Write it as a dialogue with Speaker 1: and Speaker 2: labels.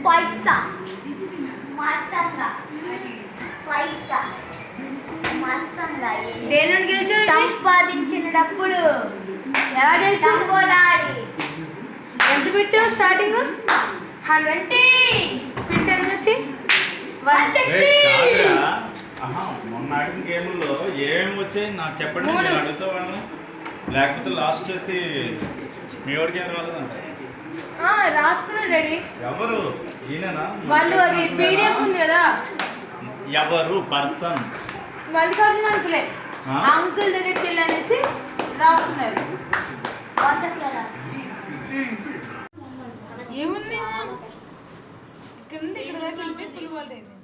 Speaker 1: పైసా మసంగా పైసా మసంగా
Speaker 2: దేని నుండి గెలిచావు?
Speaker 1: సంపాదించిన డబ్బులు
Speaker 2: ఎలా గెలిచావు?
Speaker 1: పోలాడి
Speaker 2: ఎంత పెట్టావు స్టార్టింగ్?
Speaker 1: 120
Speaker 2: పిట్ ఎంత వచ్చి
Speaker 1: 160.
Speaker 3: మొన్న ఆడిన గేమ్లో ఏమేమి వచ్చాయి నాకు చెప్పండి, నేను అడుగుతా వాళ్ళని. లేకపోతే లాస్ట్ వచ్చేసి మీ వాడికి ఏం రాలేదంట.
Speaker 2: రాసుకున్నాడు డాడీ.
Speaker 3: ఎవరు? ఈయననా?
Speaker 2: వాళ్ళు అది పీడిఎఫ్ ఉంది కదా,
Speaker 3: ఎవరు పర్సన్?
Speaker 2: మల్లికార్జున అంకులే. అంకుల్ దగ్గరికి వెళ్ళి అనేసి రాసుకున్నారు. ఏముంది ఇక్కడ నుండి ఇక్కడ దాకా వెళ్ళిపోయి ఫుల్ బాల్ అయింది.